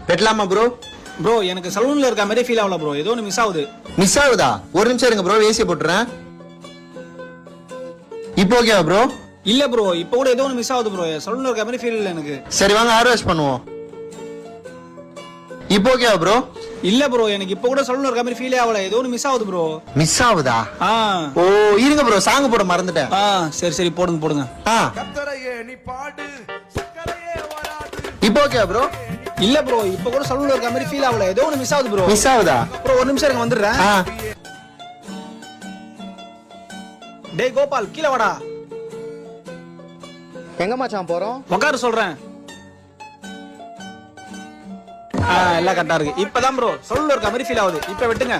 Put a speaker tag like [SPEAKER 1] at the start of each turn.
[SPEAKER 1] வெட்டலாமா bro?
[SPEAKER 2] Bro எனக்கு சலூன்ல இருக்க மாதிரி ஃபீல் ஆகல ப்ரோ, ஏதோ ஒன்று மிஸ் ஆகுது.
[SPEAKER 1] மிஸ் ஆகுதா? ஒரு நிமிஷம் இருங்க ப்ரோ, ஏசியை போட்டுறேன். இப்போ ஓகேவா ப்ரோ?
[SPEAKER 2] இல்ல ப்ரோ, இப்போ கூட ஏதோ ஒன்று மிஸ் ஆகுது ப்ரோ, சலூன்ல இருக்க மாதிரி ஃபீல் இல்லை எனக்கு.
[SPEAKER 1] சரி வாங்க ஹேர் வாஷ் பண்ணுவோம். இப்போ ஓகேவா ப்ரோ?
[SPEAKER 2] இல்ல ப்ரோ, எனக்கு இப்போ கூட சலூன்ல இருக்க மாதிரி ஃபீலே ஆகல, ஏதோ ஒன்று மிஸ் ஆகுது ப்ரோ.
[SPEAKER 1] மிஸ் ஆகுதா?
[SPEAKER 2] ஆ
[SPEAKER 1] ஓ இருங்க ப்ரோ, சாங் போட மறந்துட்டேன்.
[SPEAKER 2] சரி சரி போடுங்க போடுங்க.
[SPEAKER 1] இப்போ ஓகேவா ப்ரோ?
[SPEAKER 2] இல்ல ப்ரோ, இப்போ கூட சலூன்ல இருக்க மாதிரி ஃபீல் ஆகல, ஏதோ ஒன்று மிஸ் ஆகுது ப்ரோ.
[SPEAKER 1] மிஸ் ஆகுதா?
[SPEAKER 2] ப்ரோ ஒரு நிமிஷம் இருங்க, வந்துடுறேன். டேய் கோபால், கீழே வாடா.
[SPEAKER 1] எங்க மச்சான் போறோம்?
[SPEAKER 2] உட்காரு சொல்றேன். எல்லாம் கரெக்டா இருக்கு. இப்பதான் ப்ரோ சலூன்ல இருக்க மாதிரி ஃபீல் ஆகுது, இப்ப வெட்டுங்க.